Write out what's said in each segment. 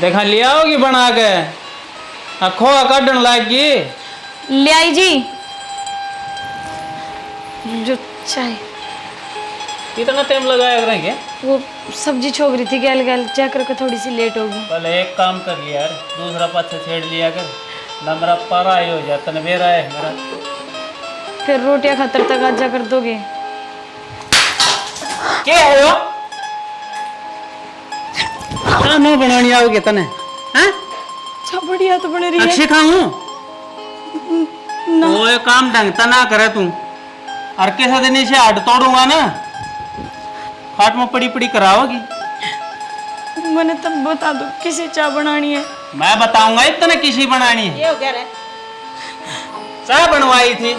देखा लिया होगी बना के खोआ काटन लागी ले आई जी जो चाय। कितना टाइम लगाया करेंगे? वो सब्जी छोक रही थी गैल गैल चेक करके थोड़ी सी लेट होगी। पहले एक काम कर लिया यार, दूसरा पत्थर छेड़ लिया कर ना मेरा पारा ही हो जाता ना मेरा है मेरा। फिर रोटियां खतर तक आजा कर दोगे? क्या है वो? नहीं बनानी आओगे तने? हैं? अच्छा बढ़िया तो बने रही है। अच्छी खाऊं? वो एक काम ढंग ता ना करे तू और कैसा दिन से हड तोड़ूंगा ना खाट में पड़ी पड़ी कराओगी। मैंने तब बता दो किसी चाय बनानी है। मैं बताऊंगा इतना किसी बनानी है। ये हो क्या रे? चाय बनवाई थी,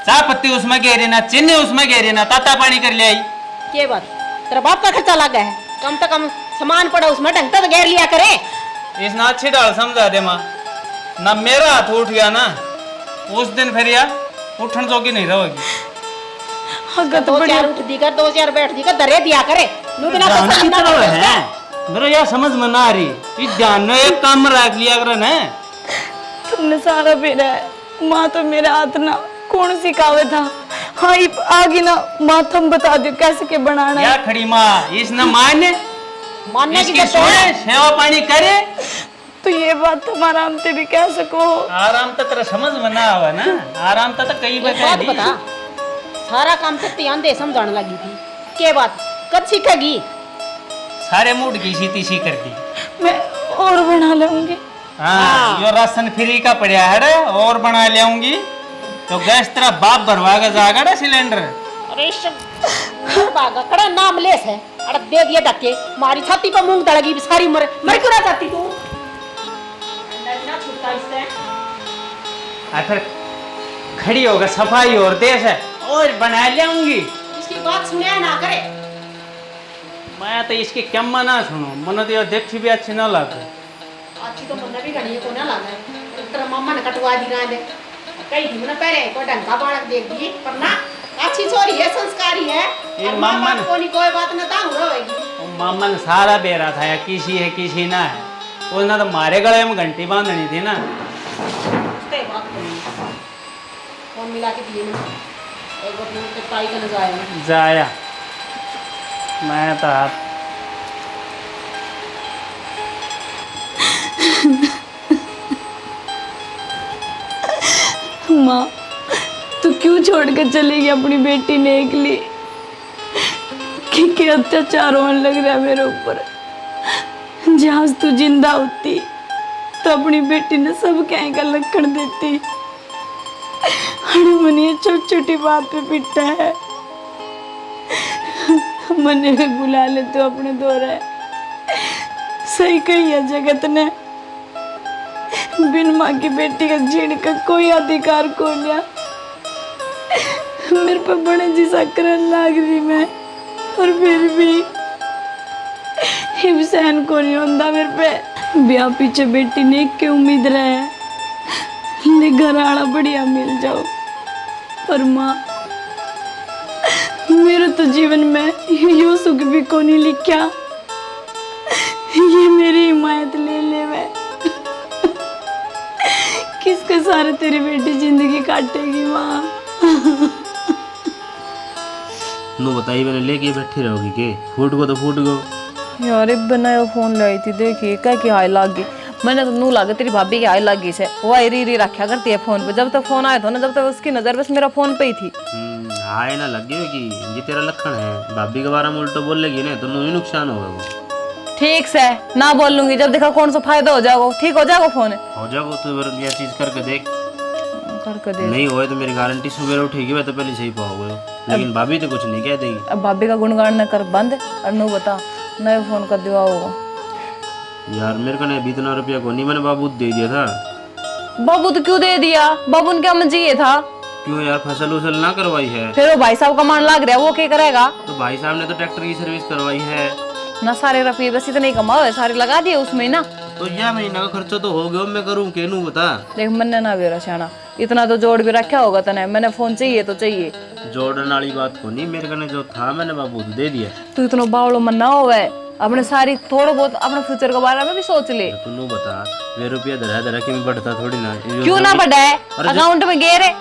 चाय पत्ती उसमें घेरी ना, चीनी उसमें घेरी ना, ताता पानी कर ले आई। क्या बात? तेरा बाप का खर्चा लगा है, कम से कम सामान पड़ा उसमें ढंग से घेर लिया करे। इसना अच्छी डाल समझा दे माँ ना, मेरा हाथ उठ गया ना उस दिन फिर यार उठन जोगी नहीं रहोगी। अगर तो दो बढ़िया चार उठ दी कर, दो चार बैठ दी कर, दरे दिया करे। नू बिना जानती पसंद ना तो करे। है मेरा यार समझ में ना आ रही इस ध्यान में एक काम में रख लिया कर ना। तुमने सारा फेरा है। माँ तो मेरा हाथ ना कौन सिखावे था। हाँ ये आगे ना माँ तुम बता दो कैसे के बनाना या है। खड़ी माँ इस न माने मानने की इसकी जरूरत है। सुने सेवा पानी करे तो ये बात तुम आराम से भी कह सको। आराम तो तेरा समझ में ना आवा ना, आराम तो कई एक बात बता, सारा काम से ध्यान दे समझाने लगी थी। के बात कब सीखेगी? सारे मूड की सीती सी कर दी। मैं और बना लूंगी। हाँ यो राशन फ्री का पड़ा है रे, और बना ले आऊंगी तो गैस तेरा बाप भरवा के जाएगा ना सिलेंडर। अरे बागा कड़ा नाम लेस है। अरे दे दिए धक्के, मारी छाती पर मूंग दड़गी सारी मर मर क्यों ना जाती तू? ना छूटता इससे। फिर खड़ी होगा सफाई और देश है और बना ले आऊंगी। इसकी बात सुने ना करे। मैं तो इसकी क्या मना सुनूं, मन तो देखी भी अच्छी ना लगे। अच्छी तो मन भी घनी को ना लगा। तेरा मम्मा ने कटवा दी ना दे। कई थी मैंने पहले कोई ढंग का बालक देख दी पर ना अच्छी छोरी है, संस्कारी है। ये और मम्मा को नहीं कोई बात ना ताऊ रहेगी। मामा ने सारा बेरा था या किसी है किसी ना है, उसने तो मारे गले में घंटी बांधनी थी ना। ते बात करी। फोन मिला के दिए ना। एक बार मुझे ताई का नजर आया। जाया मैं तो आप माँ तू क्यों छोड़ के चली गई अपनी बेटी ने अकेली? कि अत्याचार होने लग रहा है मेरे ऊपर। जहाँ तू जिंदा होती तो अपनी बेटी ने सब कहीं का लक्कड़ देती। अरे मन ये छोटी छोटी बात पे पिटता है। मने भी बुला ले तो अपने दौरे। सही कही है जगत ने, बिन माँ की बेटी का जीने का कोई अधिकार को लिया। मेरे पे बड़े जी सकरन लाग रही मैं, और फिर भी हिमसैन को नहीं होता मेरे पे। ब्याह पीछे बेटी ने के उम्मीद रहे ले घर आना बढ़िया मिल जाओ, पर माँ मेरे तो जीवन में यो सुख भी को नहीं लिखा। ये मेरी हिमायत ले ले मैं किसके सारे तेरी बेटी जिंदगी काटेगी माँ। नो बताइए मैंने लेके बैठी रहोगी के फूट गो तो फूट गो। यार बनाया फोन लाई थी देखिए क्या की हाई लाग गई। मैंने तो नू लागे तेरी भाभी की हाई लाग गई से वो री री रखा करती है फोन पे। जब तक फोन आया था ना जब तक उसकी नजर बस मेरा फोन पे ही थी। हाय ना लग गई होगी, ये तेरा लक्षण है। भाभी के बारे में उल्टा बोल लेगी ना तो नू ही नुकसान होगा वो। ठीक से ना बोल लूंगी, जब देखा कौन सा फायदा हो जाएगा, ठीक हो जाएगा फोन हो जाएगा तो ये चीज करके देख। करके दे नहीं होए तो मेरी गारंटी सुबह उठेगी वह तो पहले सही पाओगे, लेकिन भाभी तो कुछ नहीं कह देगी। अब भाभी का गुणगान न कर बंद और नू बता नए फोन कर दिवा होगा। यार मेरे को नहीं 20 रुपया को नहीं मैंने बाबू दे दिया था। बाबू तो क्यों दे दिया? बाबू ने क्या मन चाहिए था? क्यों यार फसल उसल ना करवाई है? फिर वो भाई साहब का मान लाग रहा है वो क्या करेगा? तो भाई साहब ने तो ट्रैक्टर की सर्विस करवाई है ना। सारे रुपये बस इतने कमाओ है, सारे लगा दिए उसमें ना। तो यह महीना का खर्चा तो हो गया, मैं करूँ के नू बता। देख मैंने ना बेरा छाना इतना तो जोड़ भी रखा होगा तने। मैंने फोन चाहिए तो चाहिए, जोड़ने वाली बात को नहीं, मेरे कने जो था मैंने बाबू दे दिया। तू इतना बावलो मन ना होवे। अपने सारी थोड़ा बहुत अपने फ्यूचर के बारे में भी सोच ले। तू नु बता वे रुपया धरा धरा के भी बढ़ता थोड़ी ना। ये क्यों ना बढ़ा है, अकाउंट में गे रे।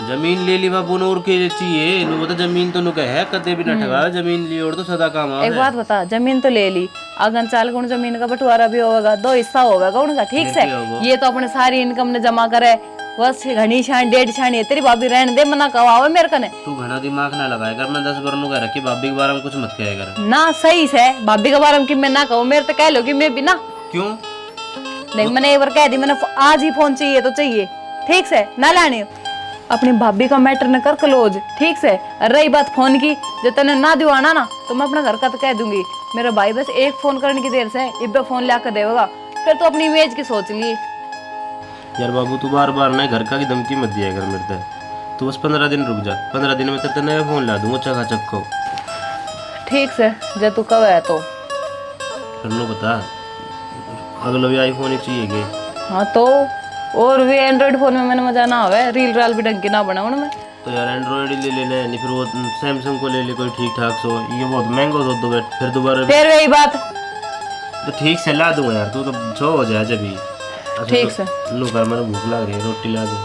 जमीन ले ली बाबू ने और के चाहिए नु बता। जमीन तो नु कहे कदे भी ना ठगा। जमीन ली और तो सदा काम आ। एक बात बता, जमीन तो ले ली, अगन चाल गुण जमीन का बंटवारा भी होगा, 2 हिस्सा होगा उनका, ठीक से। ये तो अपने सारी इनकम ने जमा करे, बस घनी छान 1.5 छान है तेरी भाभी रहने दे, मना कवावे मेरे कने। तू घना दिमाग ना लगाया कर। मैं 10 बार नु कह रखी भाभी के बारे में कुछ मत कहे कर ना। सही से भाभी के बारे में कि मैं ना कहूँ, मेरे तो कह लो कि मैं भी ना। क्यों नहीं मैंने एक बार कह दी, मैंने आज ही फोन चाहिए तो चाहिए, ठीक से ना लाने। अपनी भाभी का मैटर न कर क्लोज, ठीक से। रही बात फोन की, जो तने ना दिवाना ना तो मैं अपना घर का तो कह दूंगी। मेरा भाई बस एक फोन करने की देर से इब्बे फोन ला कर देगा, फिर तो अपनी इमेज की सोच ली। यार बाबू तू बार बार ना घर का की धमकी मत दिया कर मेरे से। तू बस 15 दिन रुक जा, 15 दिन में तेरे नया फोन ला दूंगा चकाचक को। ठीक से जब तू कब है तो फिर नु बता अगला भी आईफोन ही चाहिए गे। हाँ तो और भी एंड्रॉइड फोन में मैंने मजा ना आवे, रील राल भी ढंग की ना बना उनमें। तो यार एंड्रॉइड ही ले लेना है, नहीं फिर वो सैमसंग को ले ले कोई ठीक ठाक सो। ये बहुत महंगा हो दो बैठ फिर दोबारा। फिर वही बात। तो ठीक से ला दूंगा यार, तू तो छो हो जाए जब भी। ठीक से लो कर, मेरे भूख लग रही है, रोटी ला दे।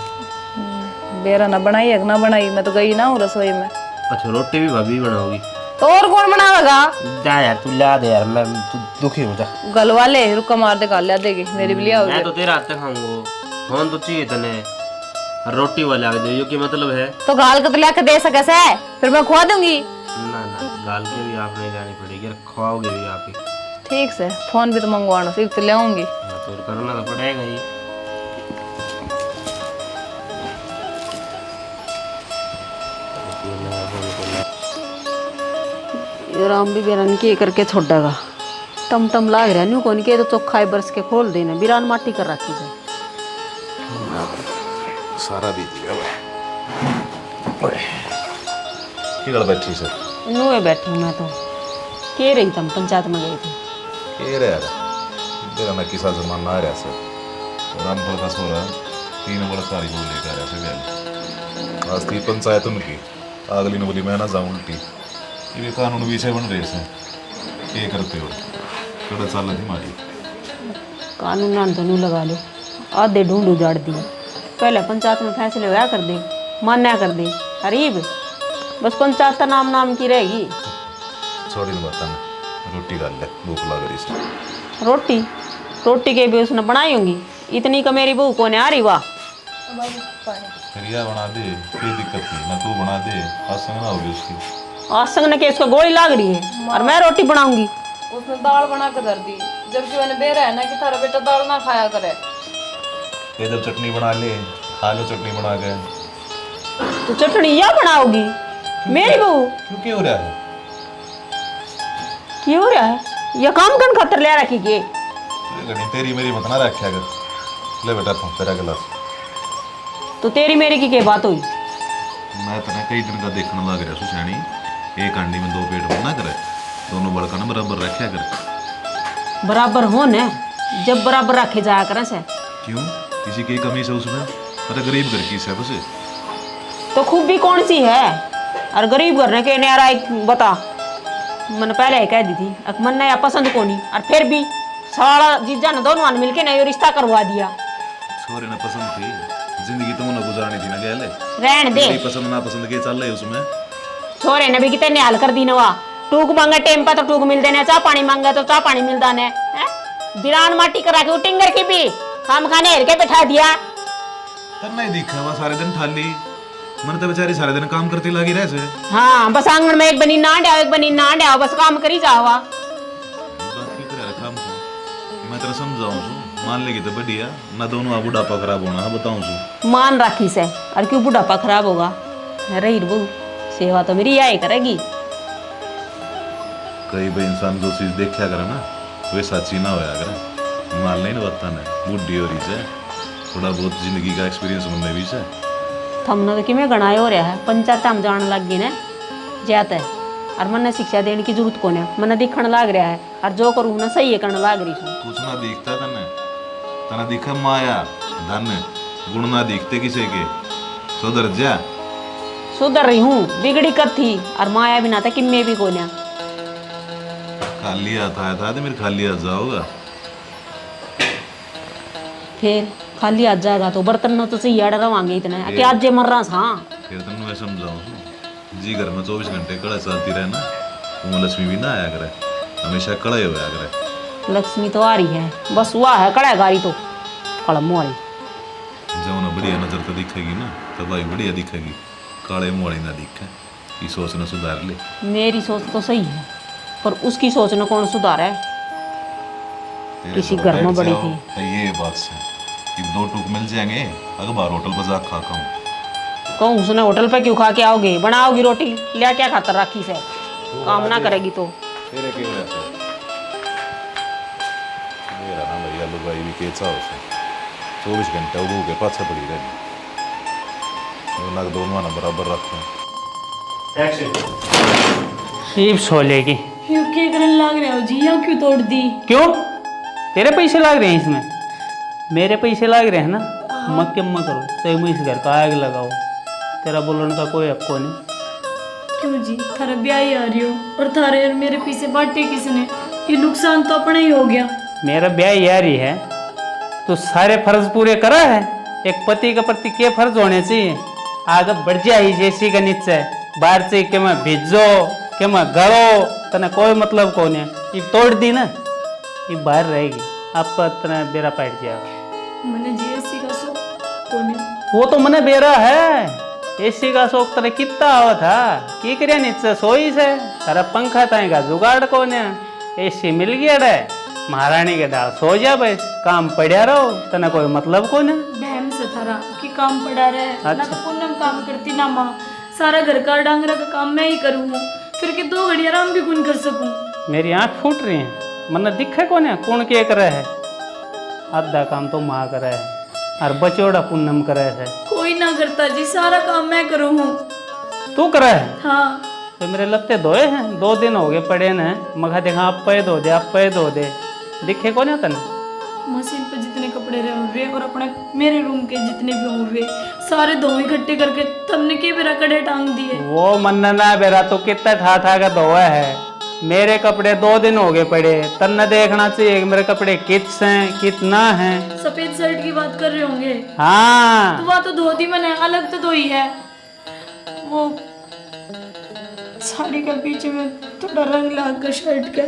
बेरा ना बनाई है ना बनाई, मैं तो गई ना हूँ रसोई में। अच्छा रोटी भी भाभी बनाओगी? तो और कौन बनावेगा? जा यार तू ला दे यार, मैं तू दुखी हो जा। गलवा ले, रुका मार दे, गाल देगी मेरी भी लिया। मैं तो तेरा हाथ तक खाऊंगा, फोन तो चाहिए तने, रोटी वाला दे। यो की मतलब है तो गाल के तो ला के दे सके से, फिर मैं खुआ दूंगी। ना ना गाल के भी आप नहीं जानी पड़ेगी, खवाओगे भी आप ही। ठीक से फोन भी तो मंगवाना, सिर्फ तो ले आऊंगी। तो करना तो पड़ेगा ही। राम भी बेरन के करके छोड़ेगा। टम टम लाग रहा न्यू कौन के तो चोखा बरस के खोल देना, बिरान माटी कर रखी जाए सारा बीत गया भाई। की गल बैठी सर? नुए बैठी मैं तो के रही तम पंचायत में गई थी। के रे यार तेरा ना किसा जमाना आ रहा सर। राम फल का सोरा 3 बलात्कारी को लेकर आ रहा से गया। आज थी पंचायत उनकी, अगली ने बोली मैं ना जाऊँ उल्टी। ये कानून विषय बन रहे से ये करते हो कड़ा चाल थी मारी। कानून नान तो नहीं लगा लो, आधे ढूंढ उजाड़ दिए। पहले पंचायत में फैसले होया कर दे, मान्या कर दे। गरीब बस पंचायत का नाम नाम की रहेगी। छोड़ी न बता रोटी डाल ले, भूख लग रही से। रोटी रोटी के भी उसने बनाई होंगी, इतनी का मेरी बहू को ने आ रही। वाह खरिया बना दे, कोई दिक्कत नहीं ना, तू बना दे, आसन ना होगी उसकी। आसंग ने के उसको गोली लाग रही है और मैं रोटी बनाऊंगी। उसने दाल बना के धर दी, जबकि मैंने बेरा है ना कि थारा बेटा दाल ना खाया करे। ये जब चटनी बना ले, खा लो चटनी बना के। तो चटनी या बनाओगी मेरी बहू? क्यों क्यों हो रहा है? क्यों हो रहा है? यह काम कन खातर ले रखी के? तेरी मेरी मत ना रखा कर। ले बेटा तुम तेरा गिलास। तो तेरी मेरी की बात हुई? मैं तो कई दिन का देखने लग रहा सुशानी, एक हांडी में 2 पेट बना करे, दोनों बड़का ना बराबर रखा कर। बराबर हो न, जब बराबर रखे जाया करें से। क्यों किसी की कमी से उसमें? अरे गरीब घर की से बस। तो खूबी कौन सी है? और गरीब घर ने के न्यारा बता, मैंने पहले ही कह दी थी मन ने या पसंद को नहीं, और फिर भी सारा जीजा ने दोनों ने मिलके ने रिश्ता करवा दिया। छोरे ने पसंद थी, जिंदगी तो उन्हें गुजारनी थी ना, गया ले रहन दे। पसंद ना पसंद के चल रहे उसमें। छोरे ने भी कितने निहाल कर दी नवा, टूक मांगे टेम पे तो टूक मिल देने, चाह पानी मांगे तो चाह पानी मिलता ने। बिरान माटी करा के टिंगर की भी खाम खाने हेर के बैठा दिया। तब नहीं दिखा वहाँ सारे दिन ठाली, मन तो बेचारी सारे दिन काम करती लगी रहे से। हाँ बस आंगन में एक बनी ना डाओ, एक बनी ना डाओ, बस काम करी जावा। मैं तेरा समझाऊं छू, मान लेगी तो बढ़िया ना, दोनों आ बुढ़ापा खराब होना बताऊं छू। मान राखी से और क्यों बुढ़ापा खराब होगा? रही बहू सेवा तो मेरी यही करेगी। कई भाई इंसान जो चीज देखा करे ना वे सच्ची ना होया करे। मान लेना बता ने बुढ़ी हो रही से, थोड़ा बहुत जिंदगी का एक्सपीरियंस उनमें भी से। हमने तो किमें गणाए हो रहा है, पंचायत हम जाने लग गए ना जाता है, और मन शिक्षा देने की जरूरत को है, मन दिखने लग रहा है, और जो करूँ ना सही है करने लग रही हूँ। कुछ ना दिखता तने, तना दिखा माया धन गुण ना दिखते किसी के। सुधर जा। सुधर रही हूँ, बिगड़ी कब थी, और माया भी ना था किम्मे भी को खाली हाथ आया था तो मेरे खाली हाथ जाओगा। फिर खाली आज जाएगा तो बर्तन न तो चाहिए रवांगे इतने कि आज जे मर रहा था। फिर तेन मैं समझाऊँ जी घर में 24 घंटे कड़ा चलती रहे ना, वो लक्ष्मी भी ना आया करे, हमेशा कड़ा ही होया करे। लक्ष्मी तो आ रही है, बस हुआ है कड़ागारी तो कड़म वाली। जब ना बढ़िया नजर तो दिखेगी ना तो भाई बढ़िया दिखेगी, काले मोड़ी ना दिखे। ये सोच न सुधार ले। मेरी सोच तो सही है पर उसकी सोच न कौन सुधार है। तेरे किसी घर घर में बैठ बड़ी जाओ थी। तो ये बात से कि 2 टूक मिल जाएंगे, अखबार होटल पर जा खा खाऊं। कहूँ उसने होटल पे क्यों खा के आओगे, बनाओगी रोटी लिया क्या खातर राखी से, काम ना करेगी तो। तेरे क्यों रहते मेरा ना भैया लुगाई भी केचा उसे 24 घंटे उड़ू के पाछा पड़ी रही, लग दोनों ना बराबर रखो। ईब सो लेगी। क्यों क्या करने लग रहे हो जी, या क्यों तोड़ दी? क्यों? तेरे पैसे लग रहे हैं इसमें? मेरे पैसे लग रहे हैं ना, मत के मत करो, चाहे मुझे इस घर का आग लगाओ, तेरा बोलने का कोई हक को नहीं। क्यों जी, थारा ब्याह ही आ रही हो और थारे और मेरे पीछे बांटे किसने? ये नुकसान तो अपना ही हो गया। मेरा ब्याह यारी है तो सारे फर्ज पूरे करा है। एक पति के प्रति क्या फर्ज होने चाहिए, आगे बढ़ जाए जैसी का नीचे बाहर से के मैं भेजो के मैं गड़ो, तना कोई मतलब कौन है। ये तोड़ दी ना, ये बाहर रहेगी, आपका तना बेरा पैट जाएगा। मैंने जीएससी का शौक तो नहीं। वो तो मने बेरा है, एसी का शौक तेरे कितना आवा था, की करिया नीचे सोई से तारा पंखा ताएगा जुगाड़ कौन है, एसी मिल गया रे महारानी के डाल सो जा बस, काम पड़ा रहो, तना कोई मतलब कौन है। बहन से थारा कि काम पड़ा रहे ना, अच्छा। तो पूनम काम करती ना माँ, सारा घर का डांगरा का काम मैं ही करूँ, फिर के 2 घड़ी आराम भी कौन कर सकूँ। मेरी आंख फूट रही है, मन दिखे कौन है, कौन क्या करे है, आधा काम तो माँ करे है और बचोड़ा पूनम करे है। कोई ना करता जी, सारा काम मैं करूँ। तू करे है हाँ तो मेरे लत्ते धोए हैं, 2 दिन हो गए पड़े न, मगा देखा आप पे धो दे, आप पे धो दे, दिखे कौन है तने। मशीन पे जितने कपड़े रहे हुए और अपने मेरे रूम के जितने भी हुए सारे धो इकट्ठे करके तुमने के बेरा कड़े टांग दिए। वो मन ना बेरा तो कितना ठा ठा का धोया है, मेरे कपड़े 2 दिन हो गए पड़े, तन्ने देखना चाहिए कि मेरे कपड़े किस हैं कितना हैं। सफेद शर्ट की बात कर रहे होंगे, हाँ तो वह तो धो दी मैंने, अलग तो धोई है। वो साड़ी के पीछे में थोड़ा रंग लग गया शर्ट का।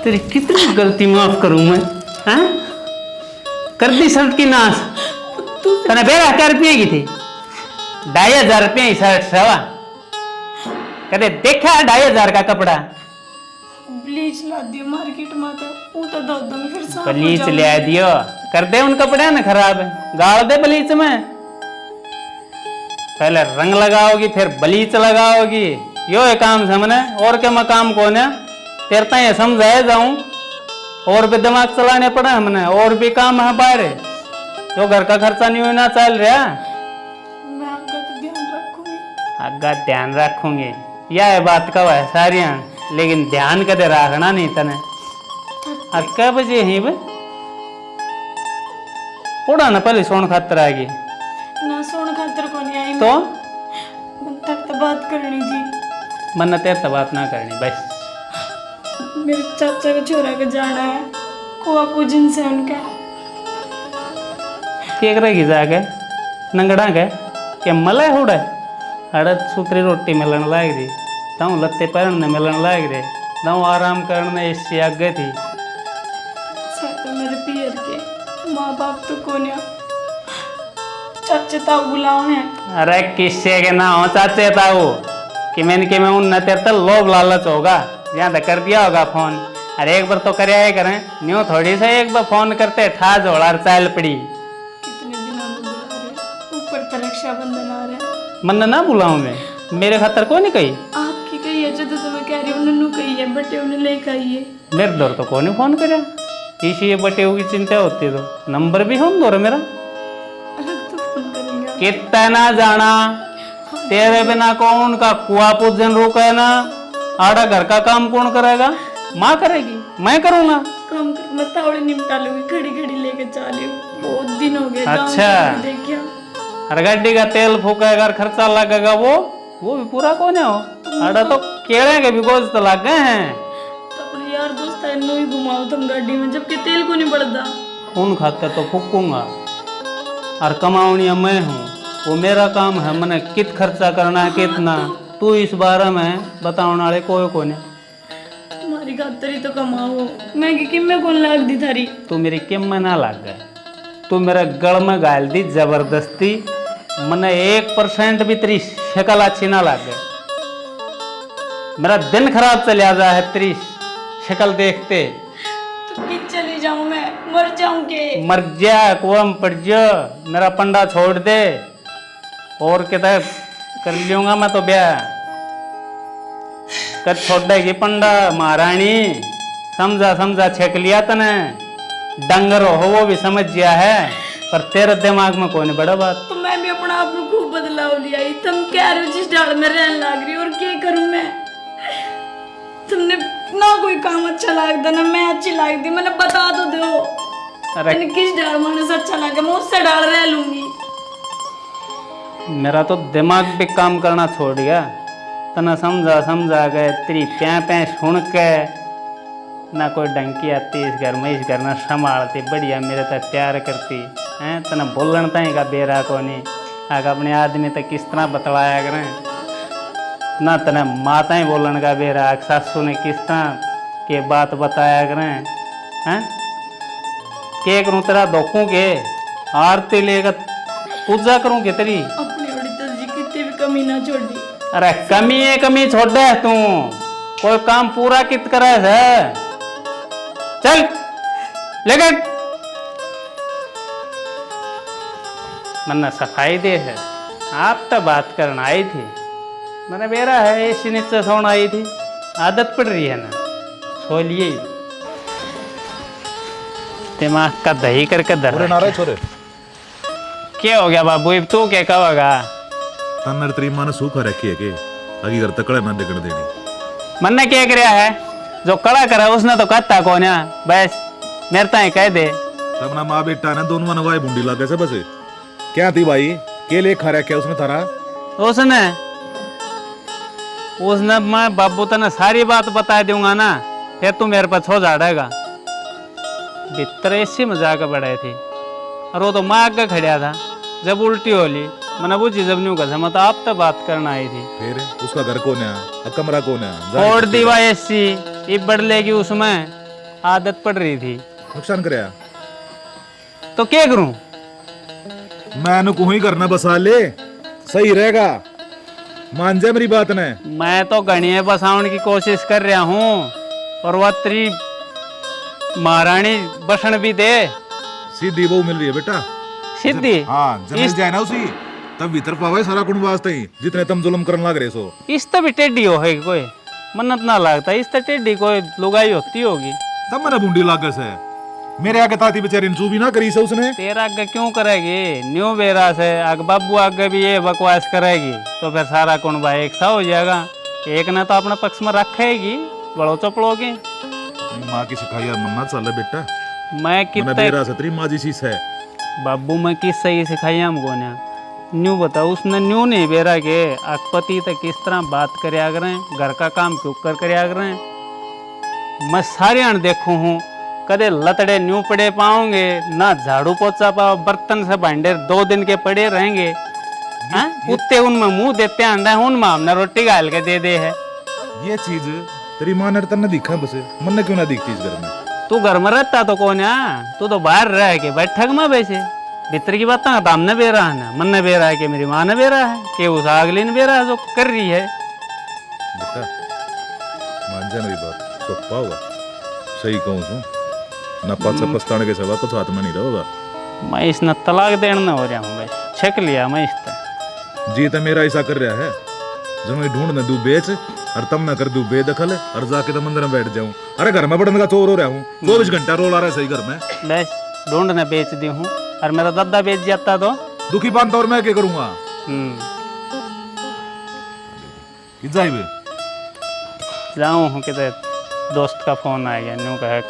तेरी कितनी गलती माफ करूं मैं, हाँ? कर दी शर्ट की नाश, तने बेरा क्या रुपये की थी, 2500 रुपये की शर्ट सवा, कदे देखा 2500 का कपड़ा। ब्लीच ला दियो मार्केट में, तो वो तो धो दूंगी फिर साफ हो ब्लीच जाऊंगी। ले दियो, कर दे उन कपड़े ना खराब है, गाड़ दे ब्लीच में, पहले रंग लगाओगी फिर ब्लीच लगाओगी, यो है काम से मने, और क्या मैं काम कौन है, तेरे ताई समझाए जाऊं, और भी दिमाग चलाने पड़े हमने, और भी काम है बाहर, जो घर का खर्चा नहीं होना चल रहा। मैं आगे तो ध्यान रखूंगी। आगा ध्यान रखूंगी, यह है बात कब है सारिया, लेकिन ध्यान कदे रखना नहीं तने। और क्या बजे ही बे उड़ा ना पहले सोन खातर आएगी ना सोन खातर को नहीं आई तो मैं तक तो बात करनी थी। मन तेरे तो बात ना करनी बस। मेरे चाचा का छोरा का जाना है कुआ पूजन से उनका। केक रहेगी जाके नंगड़ा के क्या मले हुड़ा अड़द सूत्री रोटी मिलन लाग रही, ताऊ लत्ते पहनने मिलन लाग रहे, ताऊ आराम करने इससे आगे थी। तो मेरे पियर के माँ बाप तो कौन है, चाचे ताऊ बुलाओ हैं। अरे किससे के ना हो चाचे ताऊ कि मैं उन न तेरे तो लोभ लालच होगा, यहाँ तक कर दिया होगा फोन, अरे एक बार तो करे आए करें न्यू थोड़ी से एक बार फोन करते ठा झोड़ा चाल पड़ी। कितने दिनों में बुला रहे, ऊपर तो रक्षाबंधन आ रहा है। मन ना बुलाऊं मैं, मेरे खातर कोई नहीं कही, आपकी कही है जो तो मैं कह रही हूँ, नन्नू कही है बटे उन्हें लेकर आइए। मेरे दौर तो कोई नहीं फोन करे, इसी बटे की चिंता होती तो नंबर भी हम दौर मेरा अलग तो फोन करेंगे। कितना ना जाना तेरे बिना कौन का कुआ पूजन रुका ना, आड़ा घर का काम कौन करेगा, माँ करेगी मैं करूँगा। काम कर मैं तावड़े निपटा लूंगी, खड़ी खड़ी लेके चली हूँ, बहुत दिन हो गए। अच्छा। देखिए हर गाड़ी का तेल फूकेगा और खर्चा लगेगा, वो भी पूरा कौन है हो, आड़ा तो केड़े के भी गोज तो लग गए हैं। यार दोस्त है नो ही घुमाओ तुम गाड़ी में, जबकि तेल को नहीं बढ़ता। उन खाते तो फूकूंगा, और कमावनी मैं हूँ, वो मेरा काम है। मैंने कित खर्चा करना है कितना, तू इस बारे में बताने वाले कोई को नहीं। तुम्हारी खातर ही तो कमाओ, मैं की किम्मे कौन लाग दी थारी। तू मेरी किम में ना लाग गए, तू मेरे गल में गाल दी जबरदस्ती। मैंने 1% भी तेरी शक्ल अच्छी ना लाग गए। मेरा दिन खराब चलिया जा है तेरी शक्ल देखते। तो कि चली जाऊं मैं, मर जाऊं के। मर जा कुआं पड़ जा, मेरा पंडा छोड़ दे, और क्या कर लूंगा मैं तो ब्याह। कर छोड़ेगी पंडा महारानी, समझा समझा छेक लिया तने। डंगर हो वो भी समझ गया है, पर तेरे दिमाग में कोई नहीं बड़ा बात। तो मैं भी अपना आप में खूब बदलाव लिया ही। तुम कह रहे हो जिस डाल में रहने लग रही, और क्या करूं मैं। तुमने ना कोई काम अच्छा लगता ना मैं अच्छी लगती, मैंने बता तो दो। अरे किस डाल में से अच्छा लगे, मैं उससे डाल रह लूंगी। मेरा तो दिमाग भी काम करना छोड़ गया। तना समझा समझा गए तेरी प्या प्या सुन के, ना कोई डंकी आती इस घर में, इस घर में संभालती बढ़िया, मेरे तक प्यार करती हैं। तना बोलन तई का बेरा को नहीं, आगे अपने आदमी तक किस तरह बतलाया करें ना। तना माता ही बोलन का बेरा, सासू ने किस तरह के बात बताया करें हैं। के करूँ तेरा धोखों के, आरती लेकर पूजा करूँ के तेरी। अपनी बड़ी तजी कितनी भी कमी ना छोड़ी। अरे कमी है, कमी छोड़ दे तू, कोई काम पूरा कित करे है। चल लेकर मन्ना सफाई दे है। आप तो बात करना आई थी, मैंने बेरा है इसी नीचे सोना आई थी, आदत पड़ रही है ना, सो लिए दिमाग का दही करके दर। नारे छोरे क्या हो गया बाबू, अब तू क्या कहोगा। तन्नर तेरी मां ने सूखा रखी है के अगी घर तकड़े ना दिगड़ देनी। मन्ने क्या कराया है, जो कड़ा करा उसने तो कहता कौन है, बस मेरे ताई कह दे। तब ना माँ बेटा ने दोनों नवाई बूंदी लागे से बसे। क्या थी भाई, के लिए खा रखा उसने थारा। उसने मैं बाबू तने सारी बात बता दूंगा ना, फिर तू मेरे पास हो जाएगा। भीतर ऐसी मजाक बढ़ाई थी, और वो तो माँ आगे खड़ा था। जब उल्टी होली मैंने बुझी, जब न्यू कहा मैं तो आप तो बात करना आई थी। फिर उसका घर कौन है, कमरा कौन है, फोड़ दीवा ऐसी ये बढ़ लेगी, उसमें आदत पड़ रही थी। नुकसान कराया तो क्या करूं, मैं कहूँ ही करना बसा ले, सही रहेगा। मान जा मेरी बात ने। मैं तो गणिये बसाउन की कोशिश कर रहा हूँ, और वह तेरी महारानी बसन भी दे। सीधी बहू मिल रही है बेटा, सीधी। हाँ जब मिल जाए ना उसी, तब भीतर पावे सारा कुंड वास्ते ही, जितने तुम जुल्म करने लग रहे सो। इस तो भी टेढ़ी हो है कोई, मन्नत ना लगता, इस तो टेढ़ी कोई लुगाई होती होगी। तब मैंने बूंदी लागे से मेरे आगे ताती बेचारी चू भी ना करी से उसने। तेरा आगे क्यों करेगी, न्यू बेरा से आग बाबू आगे भी ये बकवास करेगी, तो फिर सारा कुंडबा एक सा हो जाएगा। एक ने तो अपने पक्ष में रखेगी, बड़ो चपड़ोगी। माँ की सिखाई यार मन्ना चल बेटा, मैं कितना बेरा से तेरी माँ जी शीश है। बाबू मैं किस सही सिखाई हमको ना, न्यू बताओ उसने न्यू नहीं बेरा के अकपति तक किस तरह बात करया करें, घर का काम क्यों करया करें। मैं सारे अण देखू हूँ, कदे लतड़े न्यू पड़े पाओगे ना, झाड़ू पोछा पाओ, बर्तन से भांडे 2 दिन के पड़े रहेंगे। हाँ कुत्ते उनमें मुंह देते अंडा, उनमें हमने रोटी गाल के दे दे है। ये चीज तेरी माँ ने तन्ने दिखा बसे, मन ने क्यों ना दिखती इस घर में। तू घर में रहता तो कौन है, तू तो बाहर रह के बैठक में बैसे। भीतर की बात ना हमने बेरा है ना, मन ने बेरा है कि मेरी माँ ने बेरा है कि उस अगली ने बेरा है जो कर रही है। बेटा मान जा मेरी बात, तो पाओगा सही कहूँ सू ना, पाछा पछताने के सिवा कुछ हाथ में नहीं रहोगा। मैं इसने तलाक देना हो रहा हूँ भाई, छक लिया मैं इससे। जी तो मेरा ऐसा कर रहा है, जब मैं ढूंढ न दू बेच और तब न कर दू बेदखल, और जाके तो मंदिर में बैठ जाऊं। अरे घर में बढ़ने का चोर हो रहा हूँ, 24 घंटा रोल आ रहा है सही घर में। बस ढूंढने बेच दी हूँ, और मेरा दादा बेच जाता तो दुखी पान और मैं क्या करूंगा। जाऊँ हूँ किधर, दोस्त का फोन आ गया, न्यू कहे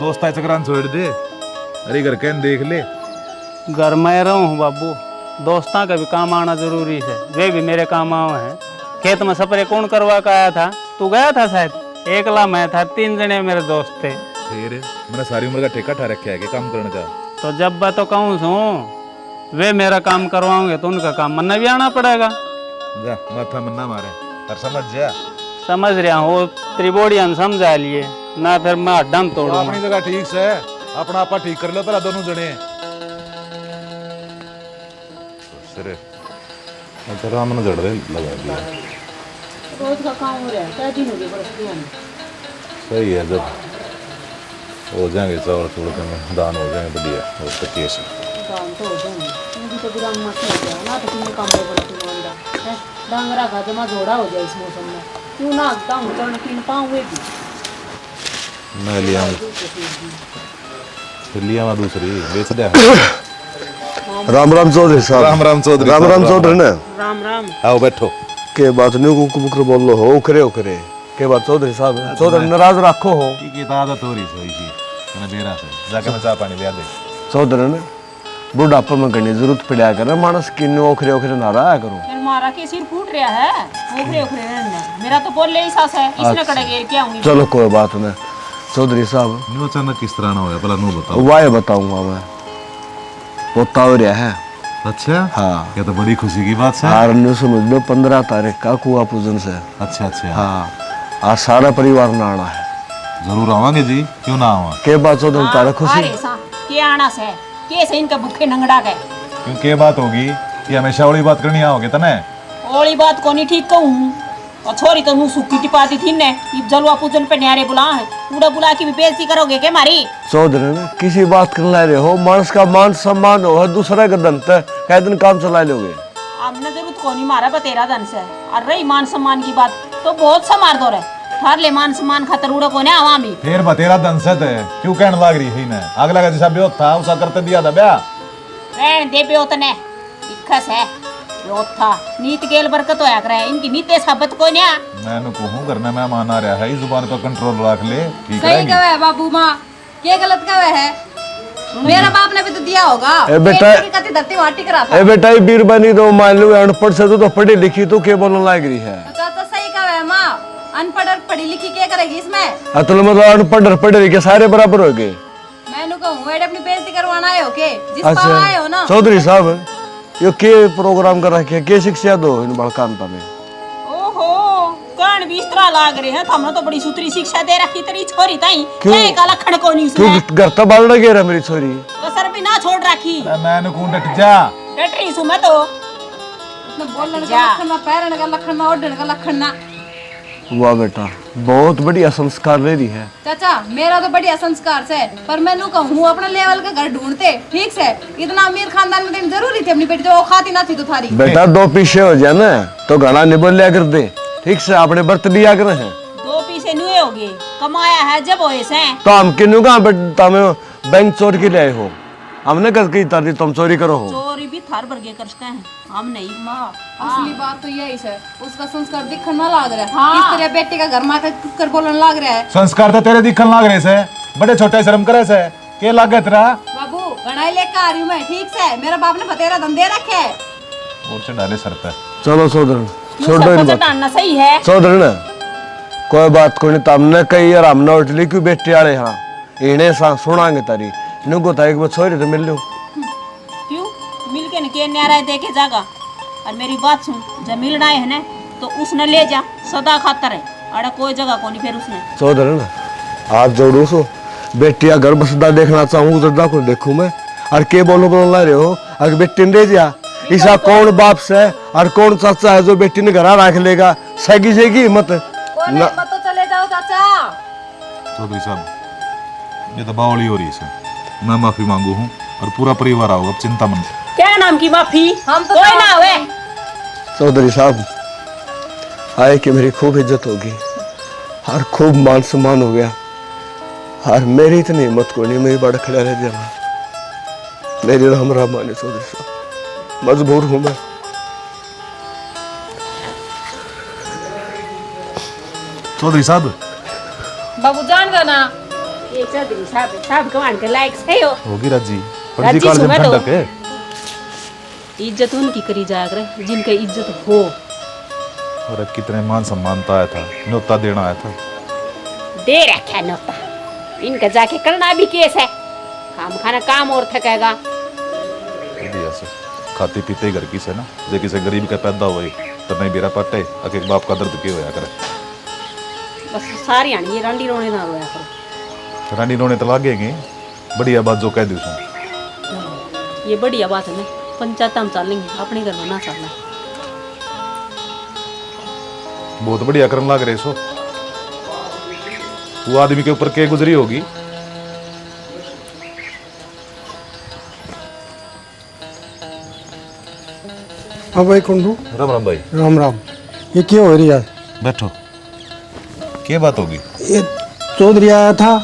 दोस्त है चक्रान छोड़ दे, अरे घर कैन देख ले। घर में रहूँ हूँ बाबू, दोस्तां का भी काम आना जरूरी है, वे भी मेरे काम आओ हैं। खेत में सपरे कौन करवा का आया था, तू गया था शायद। एकला मैं था, 3 जने मेरे दोस्त थे। फिर मैंने सारी उम्र का ठेका ठा रखा है कि काम करने का। तो जब मैं तो कहूँ सू वे मेरा काम करवाओगे तो उनका काम मन्ना भी आना पड़ेगा। जा माथा मन्ना मारे और समझ जा। समझ रहा हूँ, वो त्रिबोड़ियन समझा लिए ना, फिर मैं अड्डम तो तोड़ूंगा। अपनी जगह ठीक से अपना आपा ठीक कर लो पहला दोनों जने। सिरे अच्छा राम ने जड़ दे लगा दिया। रोज का काम हो रहा है, क्या दिन हो गए बरस सही है, जब हो जाएंगे चावल थोड़े दिन दान हो जाएंगे बढ़िया। और तो केस काम तो हो जाएंगे, मुझे तो बुरा मत हो जाए ना, तो तुम्हें काम में बड़ा तुम अंडा है डांगरा का जमा जोड़ा हो जाए इस मौसम में। क्यों ना दाऊं चढ़ पीन पाऊँ भी मैं लिया मैं दूसरी बेच दे। राम राम चौधरी साहब। राम राम चौधरी। राम राम चौधरी ने। राम राम। आओ बैठो। के बात नहीं कुक बुकर बोल लो हो उखरे उखरे के बात चौधरी साहब। चौधरी नाराज रखो हो की आदत हो रही सोई सी मैंने बेरा से जाके मैं चाय पानी ले दे। चौधरी ने बुढ़ापा में घनी जरूरत पड़ा कर मानस किन्ने उखरे उखरे ना रहा करो। मारा के सिर फूट रहा है, उखरे उखरे रहने मेरा तो बोल ले ही सास है, इसने कड़े घेर के आऊंगी। चलो कोई बात नहीं चौधरी साहब। न्यू अचानक किस तरह ना होया पहला नु बताओ। वाह बताऊंगा मैं, वो ताव रहा है। अच्छा हाँ ये तो बड़ी खुशी की बात है। हार न्यू समझ लो 15 तारीख का कुआ पूजन से। अच्छा अच्छा हाँ आज सारा परिवार ना आना है। जरूर आवांगे जी, क्यों ना आवा। के बात चौधरी तारा खुशी अरे सा के आना से के से इनका भूखे नंगड़ा गए। क्योंकि ये बात होगी कि हमेशा वाली बात करनी आओगे तने। ओली बात को नहीं ठीक कहूँ और छोरी तो मुँह सुखी टिपाती थी ने जलवा पूजन पे न्यारे बुला है, पूरा बुला के भी बेइज्जती करोगे क्या मारी। चौधरी ने किसी बात कर ला रहे हो, मानस का मान सम्मान हो दूसरा का धन तय कै दिन काम चला लोगे। हमने जरूरत को नहीं मारा बतेरा धन से। और रही मान सम्मान की बात तो बहुत समार दो रहे थार ले मान सम्मान खातर उड़ा को ने आवामी। फिर बतेरा दंसत है क्यों कहने लाग रही है ना। अगला का जैसा ब्योत था उसा करते दिया था ब्याह। रहने दे ब्योत ने इक्खस है ब्योत था नीत गेल बरकत होया करे इनकी नीते साबत को न्या। मैंने कहूं करने में मान आ रहा है, इस जुबान पर कंट्रोल रख ले ठीक सही रहेगी। कहा है बाबू माँ, ये गलत कहा है। मेरा बाप ने भी तो दिया होगा। ए बेटा- पेट की कति धरती माटी करा था। ए बेटा ये बीरबानी तो मान लो अनपढ़ से तो पढ़ी लिखी तो क्या बोलने लाग रही है। तो चाचा सही कहा है माँ, अनपढ़ और पढ़ी लिखी क्या करेगी इसमें। अतल मतलब अनपढ़ पढ़े लिखे सारे बराबर हो गए। मैंने कहूँ अपनी बेइज्जती करवाना आए हो के जिस पाव आए हो ना। चौधरी साहब ये के प्रोग्राम कर रखे के शिक्षा दो इन बड़कांता में। ओहो कण भी इस तरह लाग रहे हैं, हमने तो बड़ी सूत्री शिक्षा दे रखी तेरी छोरी ताई क्यों? क्या का लखन को नहीं क्यों उसमें घर तो बाल लगे रहा मेरी छोरी। कसर भी ना छोड़ रखी। मैंने कहूं डट जा। डट रही सु मैं तो बोलने का लक्षण ना, पैरने का लक्षण ना, ओढ़ने का लक्षण ना। वाह बेटा बहुत बढ़िया संस्कार ले रही है। चाचा मेरा तो बढ़िया संस्कार से, पर मैं नू कहूँ अपना लेवल का घर ढूंढते ठीक से। इतना अमीर खानदान में देनी जरूरी थी अपनी बेटी, तो वो खाती ना थी तो थारी। बेटा दो पीछे हो जाए ना तो घना नहीं बोल लिया कर दे ठीक से, अपने बर्त लिया कर हैं। दो पीसे नुए होगे कमाया है जब होए से। तो हम किन्नू कहाँ बेटा में बैंक चोर के लिए हो, हमने कर की तारी तुम चोरी करो हो। चोरी भी थार बरगे करते हैं हम नहीं। माँ असली बात तो यही है, उसका संस्कार दिखने ना लाग रहा है। हाँ। इस तरह बेटी का घर माता कर बोलने लाग रहा है। संस्कार तो तेरे दिखन लाग रहे से बड़े छोटे शर्म करे से के लागे तेरा। बाबू घड़ाई लेकर आ रही हूँ मैं ठीक से, मेरा बाप ने बतेरा धंधे रखे है। और से डाले सर पे। चलो सोदर छोड़ दो इन बात। चटाना सही है। सोदर ना कोई बात कोई नहीं, तुमने कही यार हमने उठली क्यों बेटे वाले हाँ इन्हें सुनांगे तारी नुको था एक बार छोरी तो मिल लो। क्यों मिल के न के न्यारा देखे जागा। और मेरी बात सुन जब मिलना है ना तो उसने ले जा सदा खातर है, अड़ा कोई जगह को नहीं फिर उसने। सोदर ना हाथ जोड़ो सो बेटिया घर बसदा देखना चाहूँ उधर को देखूं मैं और के बोलो ला रहे हो। अगर बेटी ने जा ईसा कौन बाप से और कौन चाचा है जो बेटी ने घर रख लेगा। सगी सेगी मत मत तो चले जाओ चाचा। चौधरी साहब ये तो बावली हो रही है सर, मैं माफी मांगू हूँ और पूरा परिवार आओ अब चिंता मन। क्या नाम की माफी हम तो कोई ना हुए। चौधरी साहब आए कि मेरी खूब इज्जत होगी और खूब मान सम्मान हो गया और मेरी इतनी हिम्मत को नहीं, मेरी बड़ा खड़ा रह जाना मेरी राम राम माने। चौधरी साहब मजबूर हूं मैं। चौधरी साहब बाबू जान देना ये चौधरी साहब कमान के लायक सही हो। होगी राजी राजी काल सुबह जब तो। ठंडक है। इज्जत उनकी करी जाया करे जिनके इज्जत हो। और कितने मान सम्मान तो आया था, न्योता देना आया था। दे रखा नौता, इनका जाके करना भी केस है, काम खाना काम और थकेगा। ऐसे खाते पीते ही घर की से ना, जे किसी गरीब का पैदा हुए तो नहीं बेरा पट्टे अके बाप का दर्द क्यों होया करे। बस सारी आनी ये रांडी रोने ना रोया करो। रानी रोने तो लागेगी, बढ़िया बात जो कह दी उसने। ये बढ़िया बात है ना, पंचायत हम चलेंगे, अपने घर में ना चलना। बहुत बढ़िया करने लग रहे सो। वो आदमी के ऊपर क्या गुजरी होगी। हाँ भाई कुंडू। राम राम भाई। राम राम। ये क्यों हो रही है? बैठो। क्या बात होगी? ये चौधरी आया था,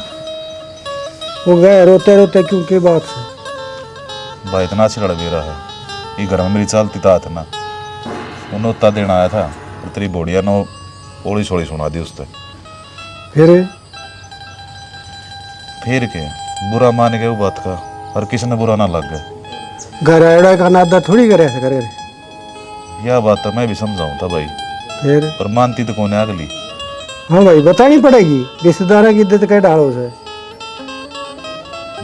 वो गए रोते रोते क्यों के बात से? भाई इतना छिड़ भी रहा है, ये घर में मेरी चालती तात ना, उन्होंने उत्ता देना आया था, और तेरी बोड़िया ने ओली छोड़ी सुना दी उससे। फिर के बुरा मान गए वो बात का, और किसी ने बुरा ना लग गया। घर आड़ा का नादा थोड़ी करे ऐसे करे। यह बात तो मैं भी समझाऊं था भाई, फिर पर मानती तो कौन है अगली। हाँ भाई बतानी पड़ेगी, रिश्तेदार की इज्जत कह डालो से।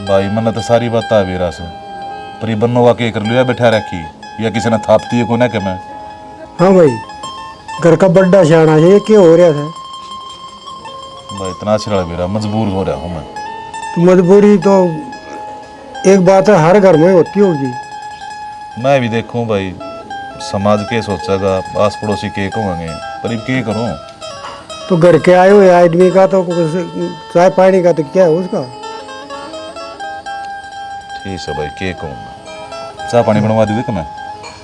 भाई मैंने तो सारी बात आ भी रहा से, पर ये बन्नो वाकई कर लिया बैठा रखी, या किसी ने थापती है कौन है कि मैं। हाँ भाई घर का बड्डा सियाना है, ये क्या हो रहा था? भाई इतना छिड़ा भी रहा, मजबूर हो रहा हूँ मैं। तो मजबूरी तो एक बात है, हर घर में होती होगी। मैं भी देखूं भाई, समाज के सोचेगा, आस पड़ोसी के कहेंगे, पर अब क्या करूं। तो घर के आए हुए आदमी का तो चाय पानी का तो क्या है उसका? ठीक है भाई, क्या कहूँ, चाय पानी बनवा दी मैं।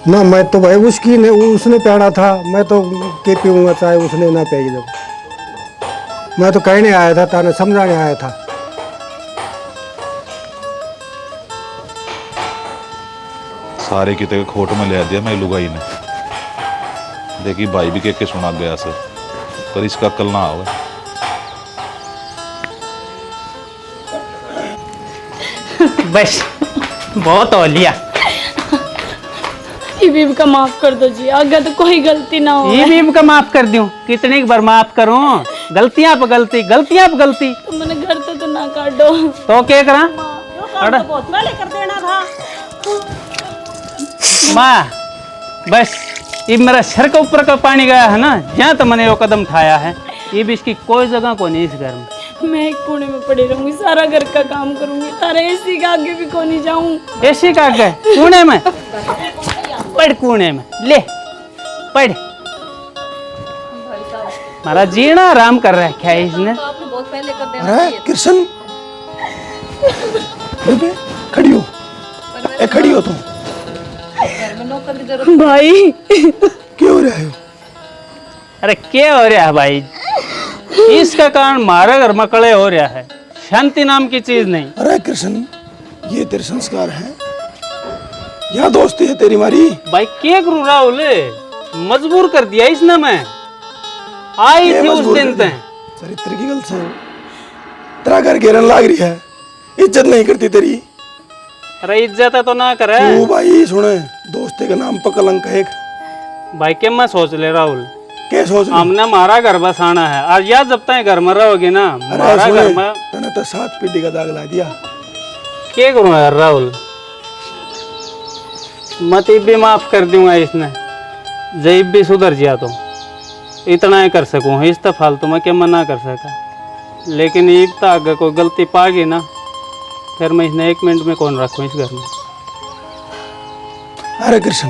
ना मैं तो भाई उसकी ने उसने प्यारा था, मैं तो के पीऊँगा चाहे उसने ना पिए। जब मैं तो कहने आया था, ताने समझाने आया था। सारे किते खोट में ले दिया मैं लुगाई ने, देखी भाई भी के सुना गया से, पर इसका कल ना आवे। बस बहुत हो लिया। बीब का माफ कर दो जी, आगे तो कोई गलती ना हो। ये बीब का माफ कर दूं, कितनी बार माफ करूं? गलतियां पे गलती, गलतियां पे गलती। तो मैंने घर तो ना काटो। तो क्या करा? तो बहुत पहले कर देना था। माँ बस ये मेरा सर के ऊपर का पानी गया है ना, जहाँ तो मैंने वो कदम उठाया है, ये भी इसकी कोई जगह को नहीं इस घर में। मैं एक कोने में पड़ी रहूंगी, सारा घर का काम करूंगी, तारा एसी का आगे भी को नहीं जाऊं। एसी का आगे कोने में पढ़, कोने में ले पढ़। हमारा जीना आराम कर रखा है इसने। बहुत पहले कर देना अरे कृष्ण बेबे खड़ी हो, ए खड़ी हो तुम। भाई क्यों हो रहा है? अरे क्या हो रहा है भाई, इसका कारण हमारे घर में कड़े हो रहा है, शांति नाम की चीज नहीं। अरे कृष्ण ये तेरे संस्कार हैं या दोस्ती है तेरी मारी? भाई क्या करूं राहुल, मजबूर कर दिया इसने। मैं आई थी उस दिन तक। चरित्र की गलत है, तेरा घर घेरन लाग रही है, इज्जत नहीं करती तेरी। अरे इज्जत तो ना करे तू भाई सुने, दोस्ती के नाम पर कलंक है। भाई क्या मैं सोच ले राहुल, क्या सोच रही? हमने हमारा घर बसाना है, और यार जब तक घर में रहोगे ना, हमारा घर में तने तो 7 पीढ़ी का दाग ला दिया। क्या करूं यार राहुल, मत भी माफ कर दूंगा इसने, जब भी सुधर जिया तो इतना ही कर सकूं, इस तो फालतू में क्या मना कर सका। लेकिन ईब तो आगे कोई गलती पा गई ना, फिर मैं इसने 1 मिनट में कौन रखूं इस घर में। अरे कृष्ण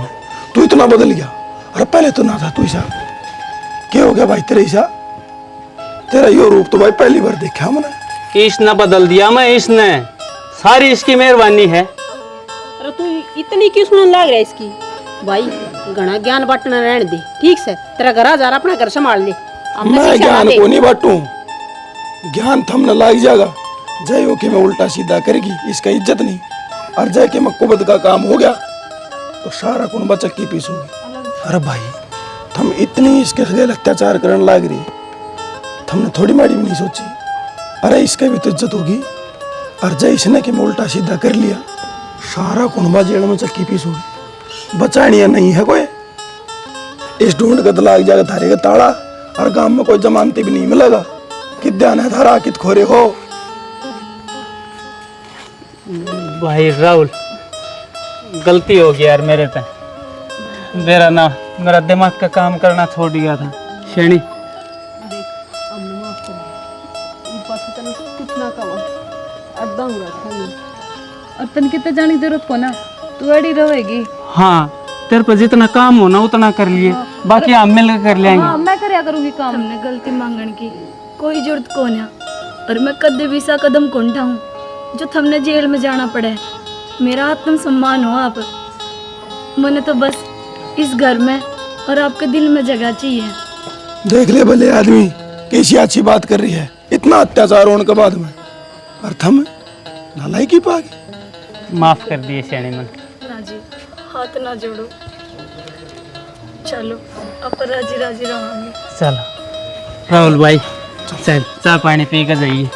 तू इतना बदल गया, अरे पहले तो ना था तू ऐसा। क्या हो गया भाई तेरे ऐसा? तेरा यो रूप तो भाई पहली बार देखा मैंने। इसने बदल दिया मैं, इसने, सारी इसकी मेहरबानी है। अरे तू इतनी क्यों सुनने लग रहा है इसकी? भाई घना ज्ञान बांटना रहने दे, ठीक से? तेरा घर जा रहा, अपना घर संभाल ले। मैं ज्ञान को नहीं बांटू, ज्ञान थमने लाग जाएगा। जय हो के मैं उल्टा सीधा करेगी, इसका इज्जत नहीं। और जय के मैं कुबद का काम हो गया तो सारा कुनबा चक्की पीस होगी। अरे भाई थम इतनी इसके खिलाफ अत्याचार करने लाग रही, थमने थोड़ी माड़ी भी नहीं सोची। अरे इसका भी तो इज्जत होगी। और जय इसने कि मैं उल्टा सीधा कर लिया, सारा कुनबा जेल में चक्की पीस होगी। बचानिया नहीं है कोई, इस ढूंढ का तो लाग जाएगा थारे का ताड़ा, और गांव में कोई जमानती भी नहीं मिलेगा। कित ध्यान है थारा, कित खोरे हो। भाई राहुल, गलती हो गई यार मेरे पे। मेरा दिमाग का काम करना छोड़ गया था। शेणी और तन कितने जाने की जरूरत को ना, तू अड़ी रहेगी। हाँ, तेरे पे जितना काम हो ना उतना कर लिए, बाकी हम मिल कर लेंगे। हाँ, मैं करया करूंगी काम। हमने गलती मांगण की कोई जरूरत को ना, और मैं कदे भी सा कदम कौन उठाऊं जो थमने जेल में जाना पड़े। मेरा आत्म सम्मान हो आप, मैंने तो बस इस घर में और आपके दिल में जगह चाहिए। देख ले भले आदमी कैसी अच्छी बात कर रही है, इतना अत्याचार होने के बाद में, और थम नालायकी पा गई। माफ कर दिए शेणी मन। ना जी, हाथ ना जोड़ो, चलो अब राजी राजी रहोगे। चलो राहुल भाई, चल चाय पानी पी कर जाइए।